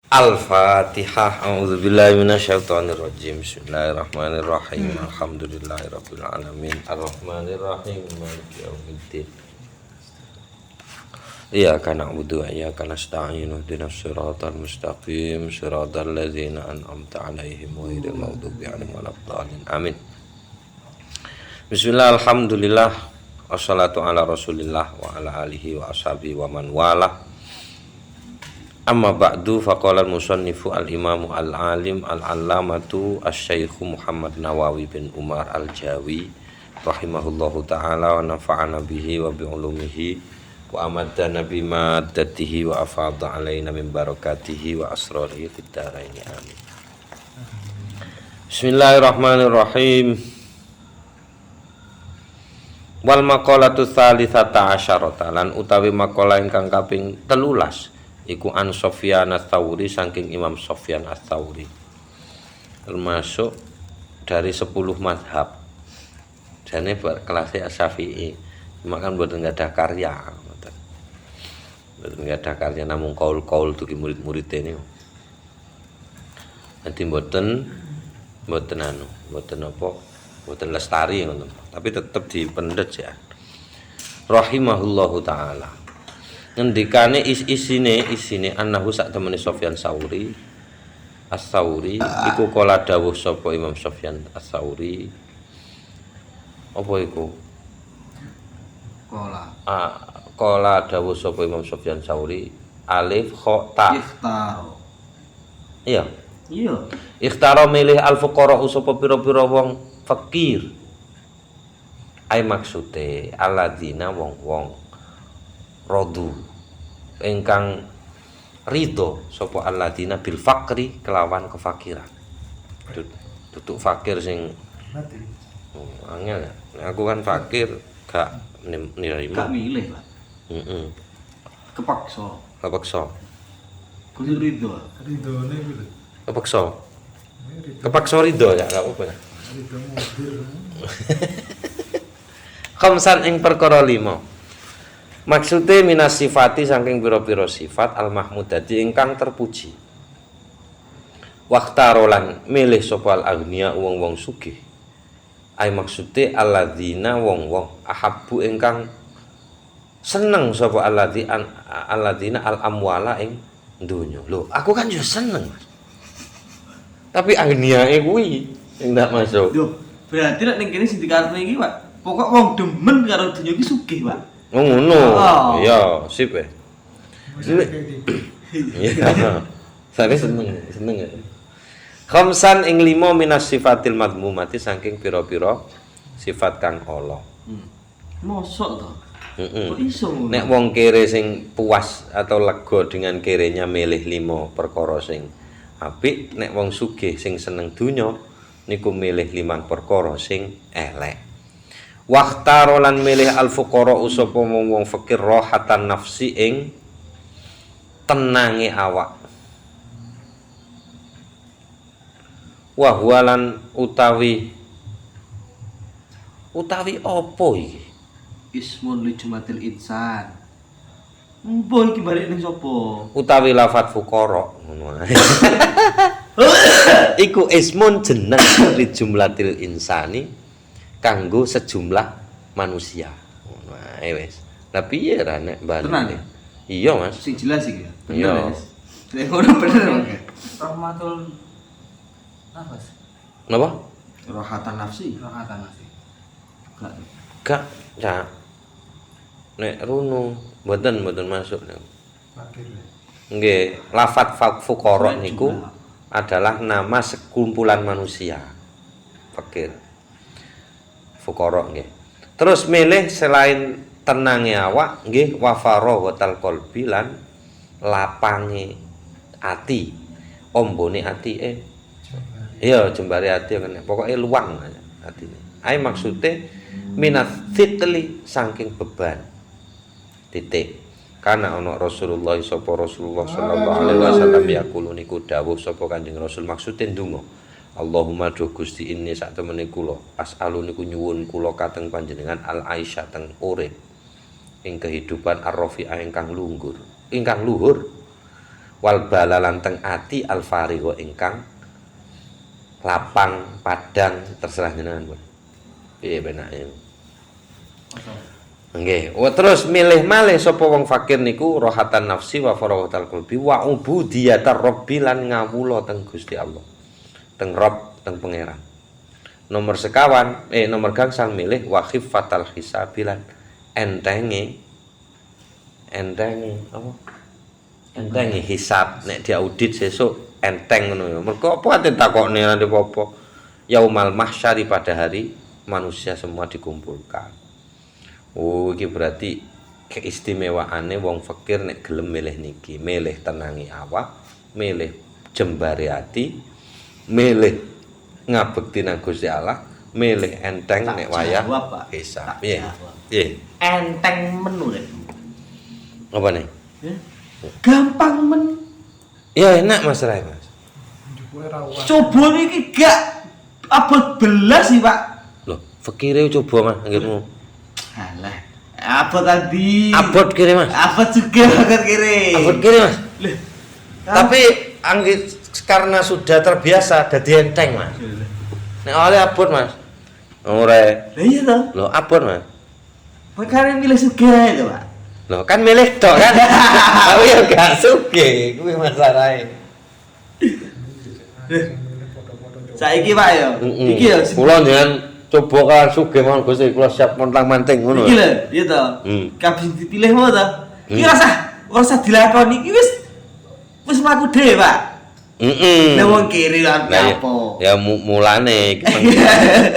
Al-Fatihah. A'udzubillahi minasyaitonirrajim. Bismillahirrahmanirrahim. Alhamdulillahirabbil alamin. Arrahmanirrahim. Maliki yaumiddin. Iyyaka na'budu wa iyyaka nasta'in. Ihdinas siratal mustaqim. Shiratal ladzina an'amta 'alaihim ghairil maghdubi 'alaihim waladdallin. Amin. Bismillah, alhamdulillah. Wassalatu ala Rasulillah wa ala alihi wa ashabihi wa man walah. Amma ba'du, faqala al-musannifu al-imamu al-alim al-allamatu asy-syaikhu Muhammad Nawawi bin Umar al-Jawi rahimahullahu ta'ala wa nafa'ana bihi wa bi'ulumihi wa amadana bimaddatihi wa afadha alaina min barakatihi wa asrarihi fid dharaini amin. Bismillahirrahmanirrahim. Wal maqalatu tsalitsata asyarata, lan utawi maqalah ingkang kaping 13 iku an Sufyan ats-Tsauri saking Imam Sufyan ats-Tsauri, termasuk dari 10 mazhab. Jane kelasnya Asy-Syafi'i, cuma kan mboten ada karya, mboten ada karya, namung kaul-kaul tuki murid-murid ini. Nanti mboten lestari ngoten, tapi tetap dipendet ya. Rahimahullahu taala. Ngendikane isine annahu sak temene Sufyan Ats-Tsauri iku kala dawuh sapa Imam Sufyan Ats-Tsauri. Apa iku? Kala dawuh sapa Imam Sufyan Ats-Tsauri, alif kha ta. Ikhtaro. Iya. Iya. Ikhtaro milih al-fuqara sapa pira-pira wong fakir. Ai maksude alladzina wong-wong rodu ingkang ridho sapa alladzina bil faqri kelawan kefakiran. Tutuk fakir sing angel ya. Aku kan fakir gak nirimo. Gak milih, Pak. Kepaksa. Kudu ridho. Ridhone kuwi lho. Kepaksa ridho ya, gak apa-apa. Ridho mobil. Khamsan ing perkara 5. Maksude minas sifati saking pira-pira sifat al-mahmudati ingkang terpuji. Waqtarolan milih sapa al-aghnia wong-wong sugih. Ai maksude alladzina wong-wong ahabbu ingkang seneng sapa alladzina al-amwala ing donya. Lho, aku kan yo seneng, Mas. Tapi aghniae kuwi sing ndak masuk. Yo, berarti nek ning kene sing dikarepne iki, Pak, pokok wong demen karo donya iki sugih, Pak. Oh ngono. Iya, sip ya. Iya. Saya seneng ya. Khamsan ing 5 minas sifatil madmumati saking pira-pira sifat kang ala. Mosok to? Heeh. Kok iso ngono? Nek wong kere sing puas atau lega dengan kerenya milih 5 perkara sing apik, nek wong sugih sing seneng donya niku milih 5 perkara sing elek. Waqtaro lan milih al-fuqara sapa wong fakir rohatan nafsi ing tenange awak. Wa huwa lan utawi apa iki? Ismun li jumatil insan. Mbok iki balik ning sapa? Utawi lafat fuqara ngono ae. Iku ismun jeneng li jumlatil insani kanggo sejumlah manusia. Ngono ae wis. Lah piye ra nek bali? Tenan ya? Iya, Mas. Sing jelas iki. Iya. Nek ngono bener, Mas. Rahmatul nafas. Napa? Rohatan nafsi. Rohatan nafsi. Gak, Cak. Nek runu mboten masuk niku. Fakir. Nggih, lafat fuqara niku adalah nama sekumpulan manusia. Fakir. Fuqara nggih. Terus milih selain tenange awak nggih wa faraghatal qalbi lan lapange ati, ombone atike. Iya, jembare ati kan. Pokoke luang aja atine. Ae maksude minat fitli saking beban. Titik. Karena ana Rasulullah sallallahu alaihi wasallam yaqulu niku dawuh sapa Kanjeng Rasul maksude ndonga. Allahumma duh Gusti inni sak temene kula as'alu niku nyuwun kula kateng panjenengan al aisyah teng urip ing kehidupan ar-rafi'ah ingkang luhur wal bala lan teng ati al farigo ingkang lapang padang terserah jenengan pun piye benake nggih terus milih malih sapa wong fakir niku rohatan nafsi wa faraghatal qalbi wa ubudiyatar rabbi lan ngawula teng Gusti Allah teng Rabb teng pangeran nomor sekawan nomor gangsal milih wa khiffatal hisabilan entenge apa entenge hisab nek diaudit sesuk enteng ngono ya mergo apa ate takokne nanti apa yaumal mahsyari pada hari manusia semua dikumpulkan. Oh iki berarti keistimewaane wong fakir nek gelem milih niki, milih tenangi awak, milih jembare ati, milih ngabekti nang Gusti Allah, milih enteng nek wayah hisab. Piye? Enteng menurut. Apa nih? Gampang men. Ya enak Mas Rai, Mas. Coba niki gak abot belas sih, Pak. Loh, fakire coba Mas anggitmu. Alah, abot tadi. Abot kiri Mas. Abot juga abot kiri. Abot kiri Mas. Loh, Tapi anggit karena sudah terbiasa dadi enteng Mas. Nek awalnya abot Mas. Ora. Lah iya toh. Loh, abot Mas. Perkara milih suga itu, Pak. Loh, kan milih tok kan. Tapi ya gak sugih, kuwi masalahe. Saiki Pak ya. Iki ya. Kula njenengan coba kan sugih mawon Gusti, kula siap montang-manting ngono. Iki lho, iya toh. Kabeh dipilih mau toh. Iki rasa dilakoni iki wis mlaku dhewe, Pak. Lah wong kiri lan apa? Ya mulane iki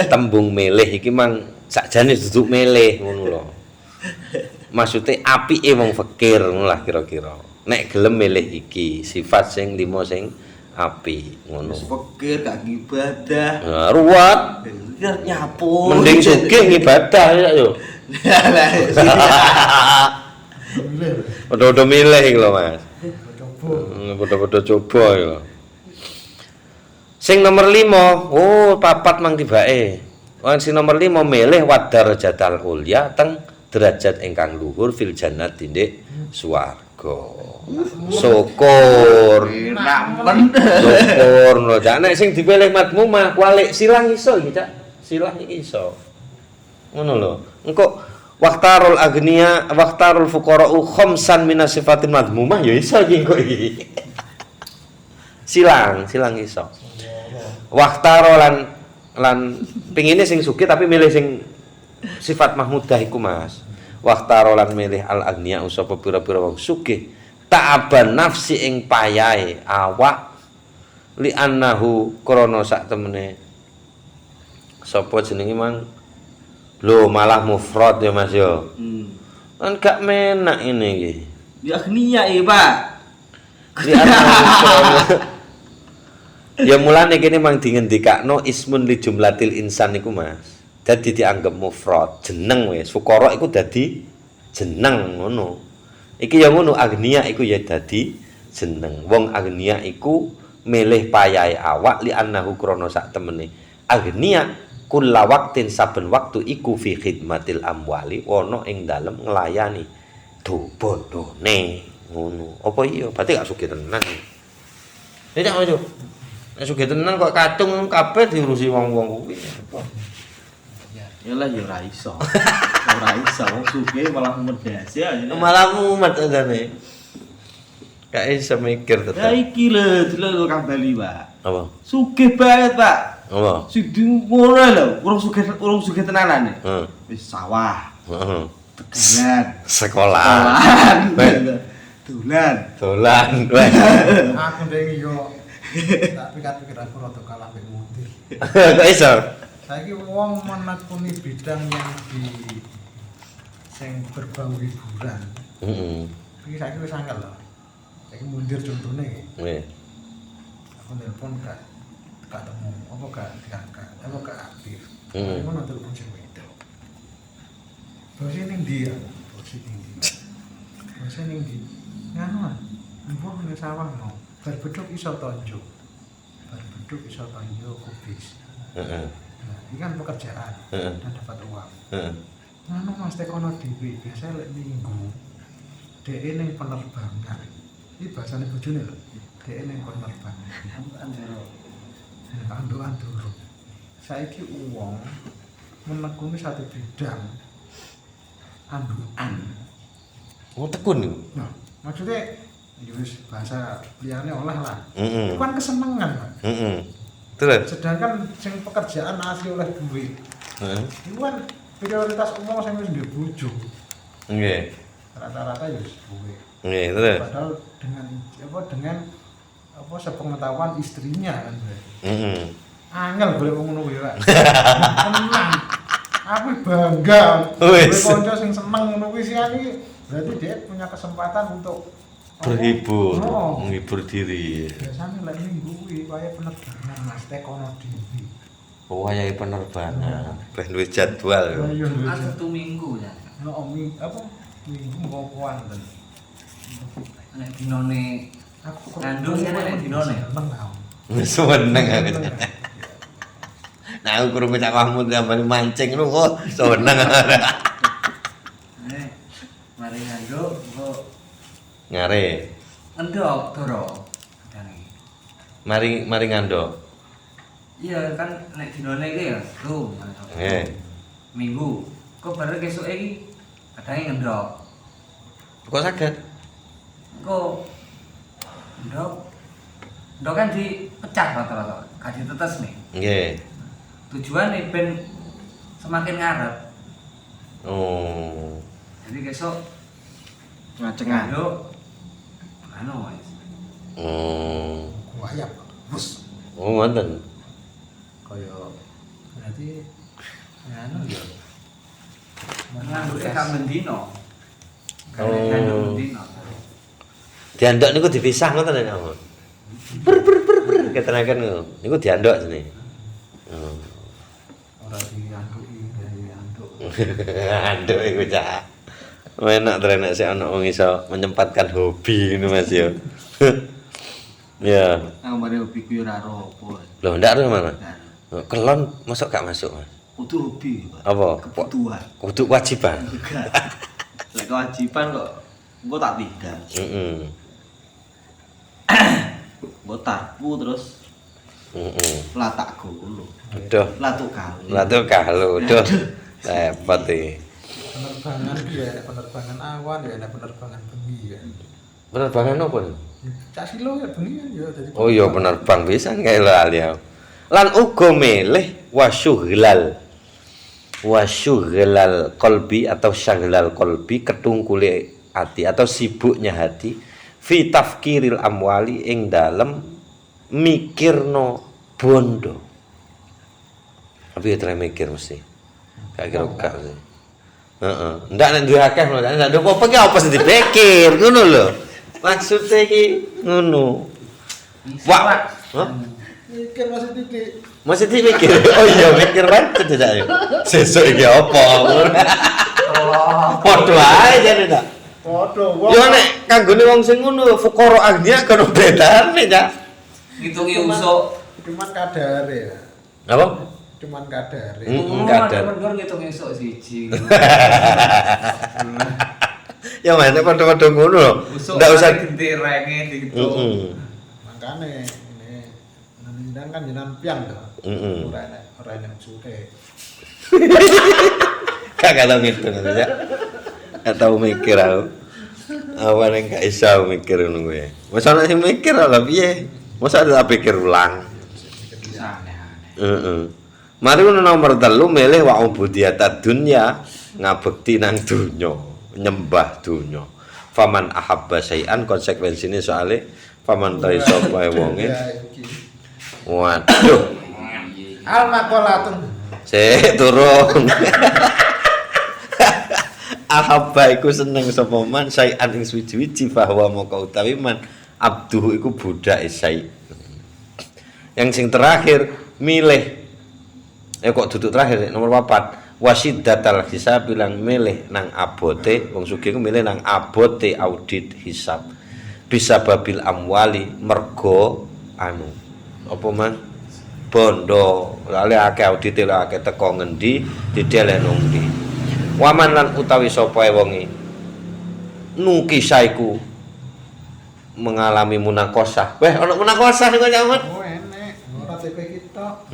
tembung milih iki mang sakjane duduk milih ngono lho. Maksudnya apike wong fakir ngono lah kira-kira. Nek gelem milih iki, sifat sing 5 sing apik ngono. Wis fakir gak ibadah. Nah, ruwet. Nyapu. Mending sugih ngibadah ya yo. Padha-padha milih iki lho, Mas. Padha-padha coba iki lho. Sing nomor 5, oh papat mang tibake. Sing nomor 5 milih wadarajatal ulya teng derajat ingkang luhur fil jannati ndek swarga. Syukur. Syukur lho, Cak. Nek sing dipilih madmumah kualik silang iso iki, Cak. Silang iki iso. Ngono lho. Engko waqtarul agniya waqtarul fuqara'u khamsan minas sifatin madmumah ya iso iki engko iki. Silang iso. Waqtaro lan pingine sing sugih tapi milih sing sifat mahmudah iku Mas. Waqtaro lan milih al agniya sapa pira-pira wong sugih ta'aban nafsi ing payahe awak li annahu krana sak temene sapa jenenge mang lho malah mufrad ya Mas ya. Kan gak menak ini iki. Ya agniya iki, Pak. Li annahu ya mulane kene mang dingendikakno ismun li jumlatil insan niku Mas. Dadi dianggap mufrad, jeneng wis. Fuqara iku dadi jeneng ngono. Iki ya ngono agniya iku ya dadi jeneng. Wong agniya iku milih payahe awak li annahu krana sak temene. Agniya kulla waqtin saben waktu iku fi khidmatil amwali ana ing dalem nglayani bodhone ngono. Apa iya? Berarti gak sugih tenan. Ya cak maju. Nek sugih tenan kok kacung kabeh diurusi wong-wong kuwi. Ya lah ya ora iso. Ora iso wong sugih malah medhas ya. Malah mumet ajane. Gak iso mikir Ya tetep. iki lho delok kembali, Pak. Apa? Sugih banget, Pak. Apa? Sing ngono lho, urung sugih tenanan. Heeh. Wis sawah, Heeh. tegalan, Sekolah. dolan. Dolan. Weh. Aku ndek yo tak pikir-pikir aku rada kalah mek mutir. Kok iso? Saiki wong menekuni bidang yang sing berbau hiburan. Heeh. Iki saiki wis angel lho. Saiki mundur contone iki. Weh. Aku nelpon gak temu, apa gak diangkat, apa gak aktif. Hmm. Ngono telepon sing wedok. Bos ning ndi ya? Bos ning ndi? Bos ning ndi? Nganu ah. Mbok nang sawah mau. Bar beduk iso tonjo. Bar beduk iso tonjo kubis. Heeh. Nah, ini kan pekerjaan Heeh. dan dapat uang. Heeh. Nganu Mas tekono dhewe, biasa lek minggu dhek ning penerbangan. Iki bahasane bojone lho. Dhek ning penerbangan. Andukan dulu. Saiki uang menekuni satu bidang andukan. Oh tekun niku. Nah, maksudnya ya wis bahasa liyane olah lah. Heeh. Itu kan kesenengan, Pak. Heeh. Terus. Sedangkan sing pekerjaan asli oleh duit. Heeh. Itu kan prioritas umum sing wis duwe bojo. Nggih. Rata-rata ya wis duwe. Nggih, terus. Padahal dengan sepengetahuan istrinya kan. Heeh. Angel golek wong ngono kuwi, Pak. Tenang. Aku bangga. Wis. Duwe kanca sing seneng ngono kuwi sih iki. Berarti dia punya kesempatan untuk Berhibur, Oh. menghibur diri. Biasanya lek minggu kuwi kaya penerbangan Mas tekono dhewe. Oh, wayahe penerbangan. Ben duwe jadwal. Iya, Kan iya. 1 minggu ya. No, minggu ngopoan ten. Nek dinone Aku Ngandung kan nek dinone. Seneng tau. Seneng aku. Nah, aku krungu Cak Mahmud sampeyan mancing lho kok seneng. Nek mari ngandung kok Ngare. endok doro. Dane. Mari ngandok. Iya kan nek dinone iki ya, tuh. Nggih. Minggu. Kok bareng kesuke iki kadange ngendok. Kok saged? Kok ndok ndok kan dipecah rata-rata, gak ditetes nih. Nggih. Tujuannya ben semakin ngarep. Oh. Jadi besok Ngacengan. ndok anu wis. Oh. Wayap. Bus. Oh, wonten. Kaya berarti anu ya. Nganduke gak mendino. Kan Oh. ngandung mendino. Diandok niku dipisah ngoten nek kamu. Ber ketenakan niku. Niku diandok sini. Oh. Ora dianduki dari anduk. Anduk iku Cak. Enak terenak sih anak wong iso menyempatkan hobi ngono Mas yo. Ya. Aku mari hobi ku ora apa. Loh, ndak ro mana? Kelon masuk gak masuk, Mas? Kudu hobi, Pak. Apa? Kebutuhan. Kudu kewajiban. Enggak. Lek kewajiban kok engko tak tinggal. Heeh. Engko tarpu terus Heeh. latak golo. Aduh, Latuk kali. latuh kalau udah repot iki. Penerbangan ki ya, ada penerbangan awan ya, ada penerbangan bengi ya. Penerbangan apa nih? Cak silo ya bengi kan ya dadi. Oh iya penerbang pisan kae lali aku. Lan uga milih wasyughlal qalbi atau syaghlal qalbi ketungkule hati atau sibuknya hati fi tafkiril amwali ing dalem mikirno bondo. Tapi ya terus mikir mesti. Gak kira gak mesti. Heeh. Ndak nek duwe akeh lho, ndak nduk apa ki apa sing dipikir ngono lho. Maksudnya ki ngono. Wah. Hah? Mikir masih titik. Masih dipikir. Oh iya mikir pancet ya. Sesuk iki apa? Padha ae jane ta. Padha wong. Yo nek kanggone wong sing ngono fuqara agnia kono bedane ta. Ngitungi usuk. Cuman kadare ya. Apa? Cuman kadare. Kadar. Temen ngitung usuk siji. Ya mana padha-padha ngono lho. Usuk Ndak usah. genti renge dihitung. Heeh. Makane ini nendang kan jenengan piang to. Heeh. Ora enak suke. Kagak tau ngitung ya. Gak tau mikir aku. Awan yang gak iso mikir ngono kuwi. Wis ana sing mikir lho piye? Masa tak pikir ulang. Aneh-aneh. Heeh. Mari ngono nomor 3 milih wa ubudiyatad dunya ngabekti nang donya, nyembah donya. Faman ahabba syai'an konsekuensine soalé faman ta iso wae wonge. Ya iki. Waduh, Al maqalatun. sik turun. Ahabba iku seneng sapa man syai'an ing suwi-wiji bahwa moko utawi man abduh iku budak syai'. Yang sing terakhir milih kok duduk terakhir nomor 4 wasiddatal hisab bilang milih nang abote wong sugih ku milih nang abote audit hisab bisa babil amwali mergo anu apa man bondo lale akeh audit lho akeh teko ngendi dideleh nang ndi waman lan utawi sapa wonge nukisaiku mengalami munakosah. Weh, ana munakosah niku nyamet. Oh enek, ora tepe kita.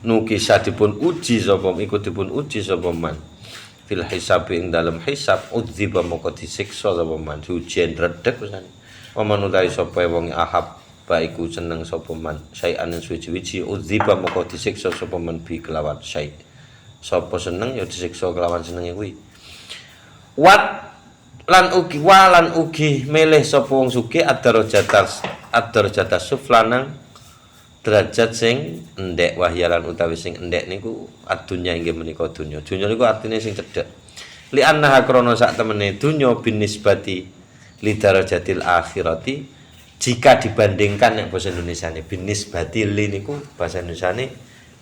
Nukisa dipun uji sapa iku dipun uji sapa man. Fil hisab ing dalem hisab udziba moko disiksa sapa man. Ujian redeg pisan. Waman utawi sapa wong ahab baiku seneng sapa man. Sayan suci-wiji udziba moko disiksa sapa man bi kelawan syai. Sapa seneng ya disiksa kelawan senenge kuwi. Lan ugi milih sapa wong sugih ad-darajatas suflanang derajat sing endek wahyalan utawi sing endek niku adunya inggih menika dunya. Dunya niku artine sing cedhek. Li annaha krana sak temene dunya binisbati li darajatil akhirati jika dibandingkan nek bahasa Indonesiane binisbati li niku bahasa Indonesiane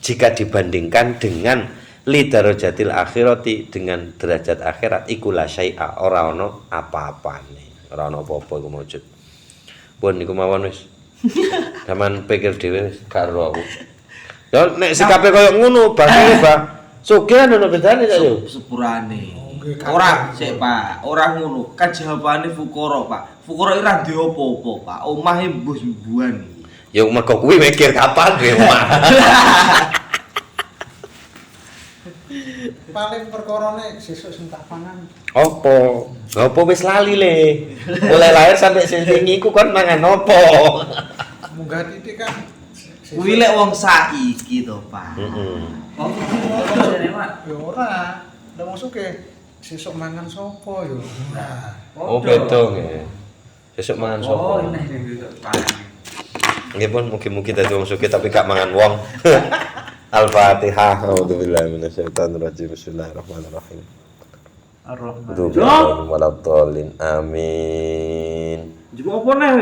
jika dibandingkan dengan li darajatil akhirati dengan derajat akhirat iku la syai'a ora ana apa-apane. Ora ana apa-apa iku maujud. Pun niku mawon wis. Zaman pikir dhewe karo aku. Ya nek sikape koyo ngono bakile Pak. Sugih ana bedane ta yo. Sepurane. Nggih, Kak. Ora sik Pak, ora ngono. Kan jawabane fukara Pak. Fukara ora duwe apa-apa Pak. Omahe mbus-mbuhan. Ya mergo kuwi mikir kapan duwe omah. Paling perkorone sesuk sing tak pangan. Opo? Opo wis lali le. Mulai lahir sampai sing wingi iku kon mangan opo? Munggah titik kan. Kuwi lek wong saiki to Pak. Oh, jane Pak. Ya ora. Lah masuke sesuk mangan sapa yo. Ora. Oh beda nggih. Sesuk mangan Oh, sapa? ini sing Pak. Nggih pun mugi-mugi dadi wong sugih tapi gak mangan wong. Al-Fatihah. A'udzubillahi minasyaitonir rajim. Bismillahirrahmanirrahim. Ar-Rahman. Duh, waladdallin. Amin. Juga apa nih we?